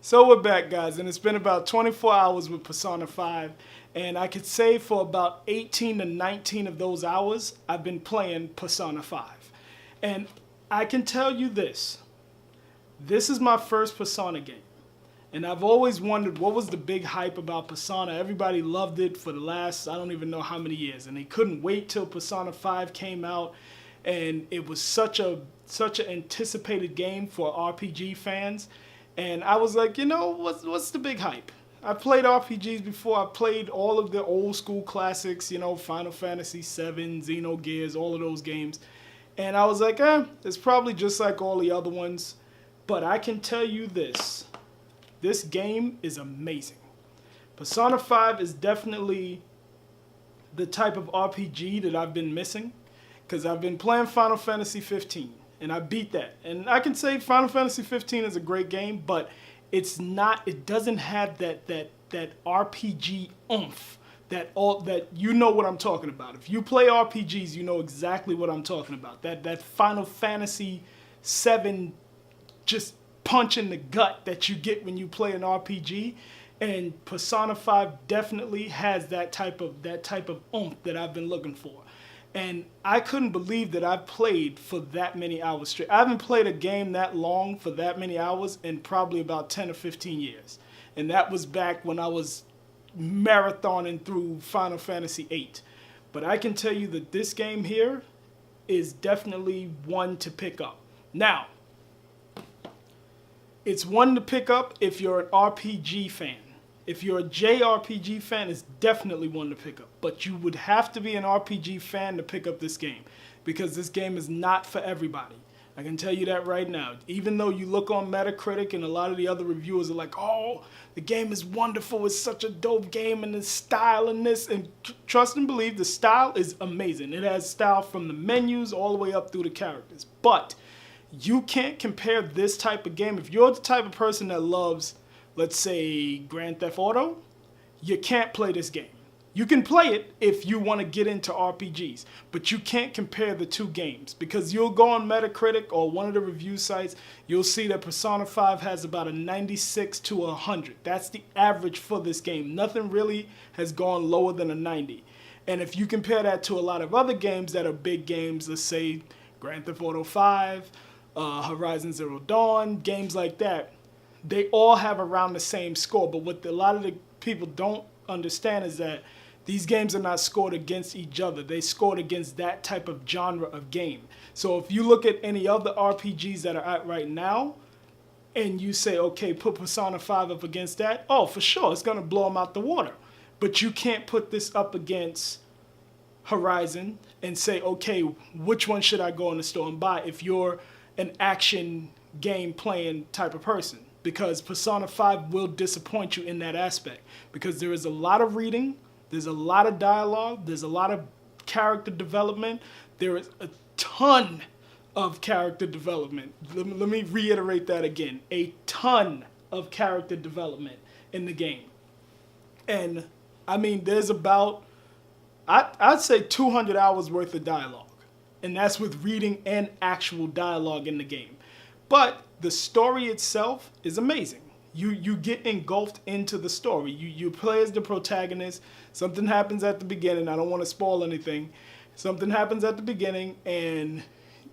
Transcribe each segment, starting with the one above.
So we're back, guys, and it's been about 24 hours with Persona 5, and I could say for about 18 to 19 of those hours, I've been playing Persona 5. And I can tell you this is my first Persona game. And I've always wondered what was the big hype about Persona. Everybody loved it for the last, I don't even know how many years, and they couldn't wait till Persona 5 came out, and it was such an anticipated game for RPG fans. And I was like, what's the big hype? I've played RPGs before. I've played all of the old school classics, Final Fantasy VII, Xenogears, all of those games. And I was like, it's probably just like all the other ones. But I can tell you this game is amazing. Persona 5 is definitely the type of RPG that I've been missing, because I've been playing Final Fantasy 15. And I beat that. And I can say Final Fantasy 15 is a great game, but it doesn't have that RPG oomph, that you know what I'm talking about. If you play RPGs, you know exactly what I'm talking about. That Final Fantasy 7 just punch in the gut that you get when you play an RPG. And Persona 5 definitely has that type of oomph that I've been looking for. And I couldn't believe that I played for that many hours straight. I haven't played a game that long for that many hours in probably about 10 or 15 years. And that was back when I was marathoning through Final Fantasy VIII. But I can tell you that this game here is definitely one to pick up. Now, it's one to pick up if you're an RPG fan. If you're a JRPG fan, it's definitely one to pick up. But you would have to be an RPG fan to pick up this game, because this game is not for everybody. I can tell you that right now. Even though you look on Metacritic and a lot of the other reviewers are like, oh, the game is wonderful, it's such a dope game, and the style and this, and trust and believe, the style is amazing. It has style from the menus all the way up through the characters. But you can't compare this type of game. If you're the type of person that loves, let's say, Grand Theft Auto, you can't play this game. You can play it if you want to get into RPGs, but you can't compare the two games, because you'll go on Metacritic or one of the review sites, you'll see that Persona 5 has about a 96 to 100. That's the average for this game. Nothing really has gone lower than a 90. And if you compare that to a lot of other games that are big games, let's say Grand Theft Auto 5, Horizon Zero Dawn, games like that, they all have around the same score. But what a lot of the people don't understand is that these games are not scored against each other. They scored against that type of genre of game. So if you look at any other RPGs that are out right now, and you say, okay, put Persona 5 up against that, oh, for sure, it's going to blow them out the water. But you can't put this up against Horizon and say, okay, which one should I go in the store and buy if you're an action game playing type of person. Because Persona 5 will disappoint you in that aspect. Because there is a lot of reading, there's a lot of dialogue, there's a lot of character development, there is a ton of character development. Let me reiterate that again. A ton of character development in the game. And, I mean, there's about, I'd say 200 hours worth of dialogue. And that's with reading and actual dialogue in the game. But the story itself is amazing. You get engulfed into the story. You play as the protagonist. Something happens at the beginning. I don't want to spoil anything. Something happens at the beginning, and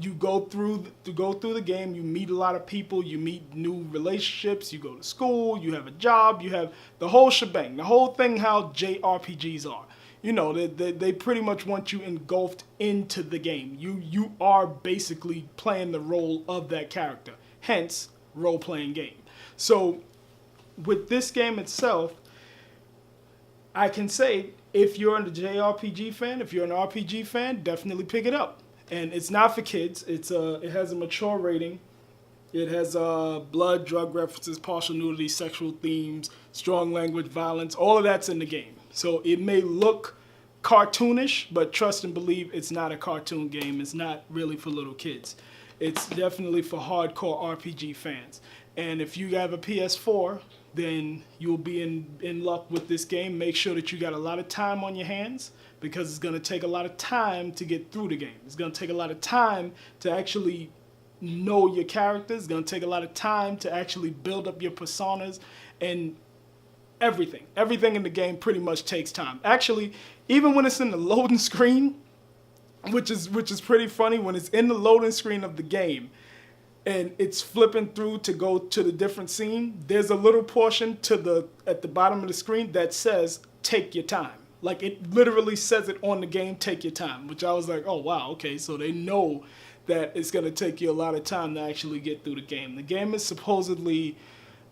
you go through the game. You meet a lot of people. You meet new relationships. You go to school. You have a job. You have the whole shebang. The whole thing how JRPGs are. They pretty much want you engulfed into the game. You are basically playing the role of that character. Hence, role-playing game. So, with this game itself, I can say, if you're a JRPG fan, if you're an RPG fan, definitely pick it up. And it's not for kids. It has a mature rating. It has blood, drug references, partial nudity, sexual themes, strong language, violence. All of that's in the game. So it may look cartoonish, but trust and believe, it's not a cartoon game. It's not really for little kids. It's definitely for hardcore RPG fans. And if you have a PS4, then you'll be in luck with this game. Make sure that you got a lot of time on your hands, because it's going to take a lot of time to get through the game. It's going to take a lot of time to actually know your characters. It's going to take a lot of time to actually build up your personas, and everything in the game pretty much takes time. Actually, even when it's in the loading screen, which is pretty funny, when it's in the loading screen of the game and it's flipping through to go to the different scene, there's a little portion at the bottom of the screen that says take your time. Like, it literally says it on the game, take your time, which I was like, oh wow, okay, so they know that it's going to take you a lot of time to actually get through the game. The game is supposedly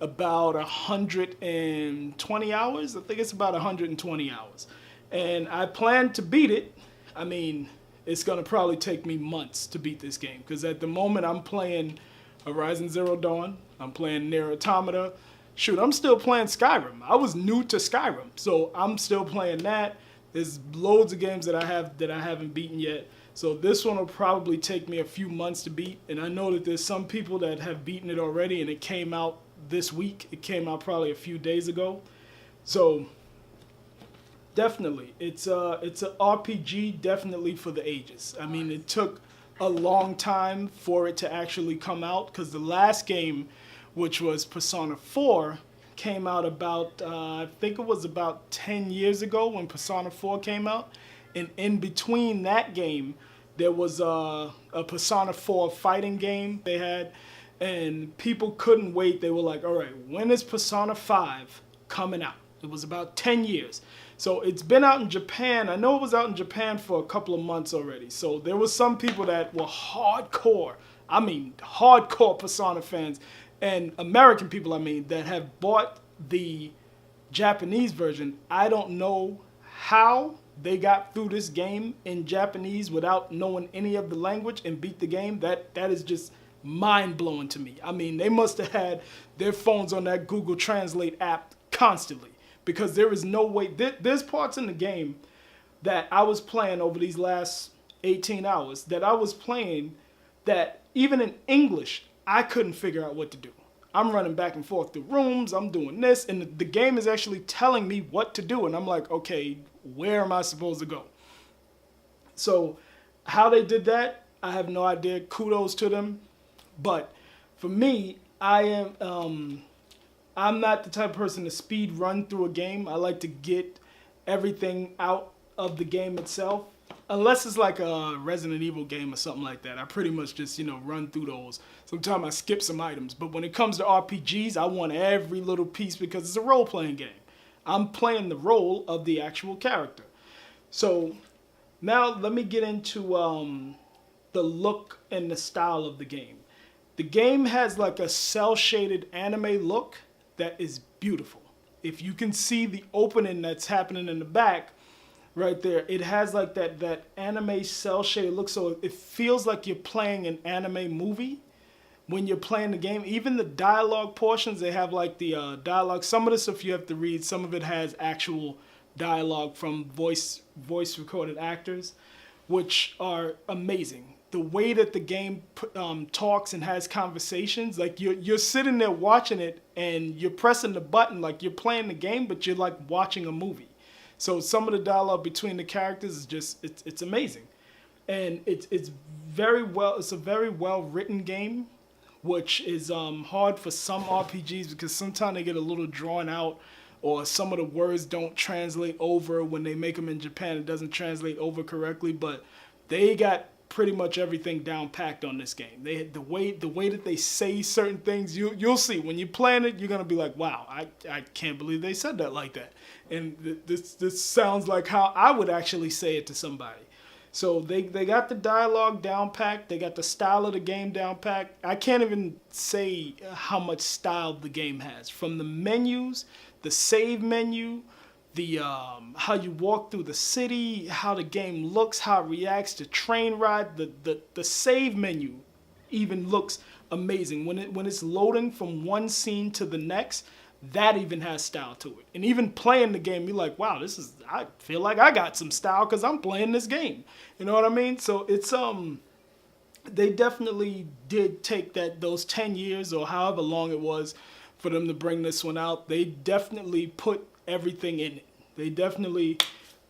about 120 hours. I think it's about 120 hours. And I plan to beat it. I mean, it's going to probably take me months to beat this game, because at the moment I'm playing Horizon Zero Dawn, I'm playing Nier Automata. Shoot, I'm still playing Skyrim. I was new to Skyrim, so I'm still playing that. There's loads of games that I haven't beaten yet. So this one will probably take me a few months to beat, and I know that there's some people that have beaten it already, and it came out this week. It came out probably a few days ago. So definitely, it's an RPG definitely for the ages. I mean, it took a long time for it to actually come out, because the last game, which was Persona 4, came out about, I think it was about 10 years ago when Persona 4 came out. And in between that game, there was a Persona 4 fighting game they had, and people couldn't wait. They were like, all right, when is Persona 5 coming out? It was about 10 years. So it's been out in Japan. I know it was out in Japan for a couple of months already. So there was some people that were hardcore, I mean hardcore Persona fans, and American people, I mean, that have bought the Japanese version. I don't know how they got through this game in Japanese without knowing any of the language and beat the game. That is just mind-blowing to me. I mean, they must have had their phones on that Google Translate app constantly, because there is no way. There's parts in the game that I was playing over these last 18 hours that I was playing that even in English, I couldn't figure out what to do. I'm running back and forth through rooms, I'm doing this, and the game is actually telling me what to do, and I'm like, okay, where am I supposed to go? So how they did that, I have no idea. Kudos to them. But for me, I'm not the type of person to speed run through a game. I like to get everything out of the game itself. Unless it's like a Resident Evil game or something like that. I pretty much just, run through those. Sometimes I skip some items. But when it comes to RPGs, I want every little piece, because it's a role-playing game. I'm playing the role of the actual character. So now let me get into the look and the style of the game. The game has like a cel-shaded anime look that is beautiful. If you can see the opening that's happening in the back, right there, it has like that anime cel-shaded look, so it feels like you're playing an anime movie when you're playing the game. Even the dialogue portions, they have like the dialogue. Some of the stuff you have to read, some of it has actual dialogue from voice recorded actors, which are amazing. The way that the game talks and has conversations, like you're sitting there watching it and you're pressing the button like you're playing the game, but you're like watching a movie. So some of the dialogue between the characters is just, it's amazing. And it's a very well written game, which is hard for some RPGs, because sometimes they get a little drawn out, or some of the words don't translate over. When they make them in Japan, it doesn't translate over correctly, but they got pretty much everything down packed on this game. The way that they say certain things, you'll see when you're playing it, you're gonna be like, wow, I can't believe they said that like that. And this sounds like how I would actually say it to somebody. So they got the dialogue down packed. They got the style of the game down packed. I can't even say how much style the game has. From the menus, the save menu, the how you walk through the city, how the game looks, how it reacts to train ride, the save menu even looks amazing. When it's loading from one scene to the next, that even has style to it. And even playing the game, you're like, wow, I feel like I got some style because I'm playing this game. You know what I mean? So it's they definitely did take those 10 years or however long it was for them to bring this one out. They definitely put everything in it. They definitely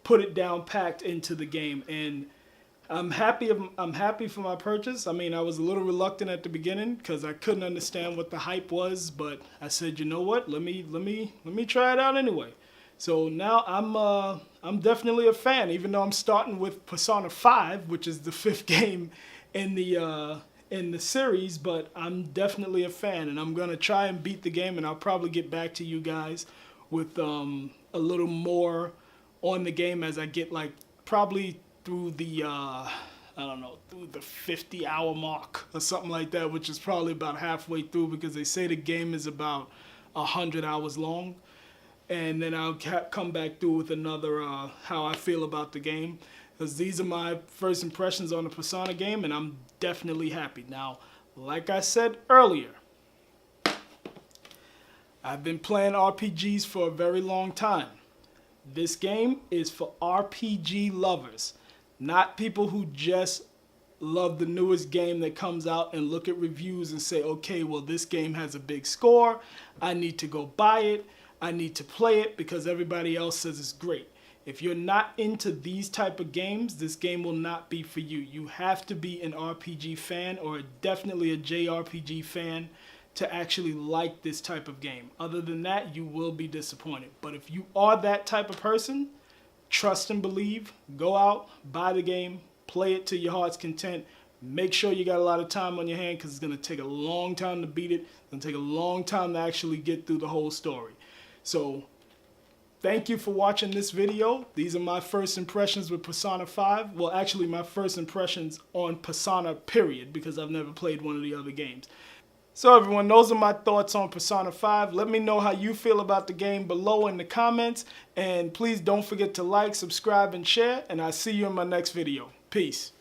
put it down packed into the game. And I'm happy. I'm happy for my purchase. I mean, I was a little reluctant at the beginning because I couldn't understand what the hype was, but I said, you know what? Let me try it out anyway. So now I'm definitely a fan, even though I'm starting with Persona 5, which is the fifth game in the series. But I'm definitely a fan, and I'm gonna try and beat the game, and I'll probably get back to you guys with a little more on the game as I get like probably through the I don't know, through the 50-hour mark or something like that, which is probably about halfway through because they say the game is about 100 hours long. And then I'll come back through with another how I feel about the game, because these are my first impressions on the Persona game, and I'm definitely happy. Now, like I said earlier, I've been playing RPGs for a very long time. This game is for RPG lovers, not people who just love the newest game that comes out and look at reviews and say, okay, well, this game has a big score. I need to go buy it. I need to play it because everybody else says it's great. If you're not into these type of games, this game will not be for you. You have to be an RPG fan, or definitely a JRPG fan, to actually like this type of game. Other than that, you will be disappointed. But if you are that type of person, trust and believe, go out, buy the game, play it to your heart's content. Make sure you got a lot of time on your hand because it's going to take a long time to beat it. It's going to take a long time to actually get through the whole story. So thank you for watching this video. These are my first impressions with Persona 5. Well, actually my first impressions on Persona period, because I've never played one of the other games. So everyone, those are my thoughts on Persona 5. Let me know how you feel about the game below in the comments. And please don't forget to like, subscribe, and share. And I'll see you in my next video. Peace.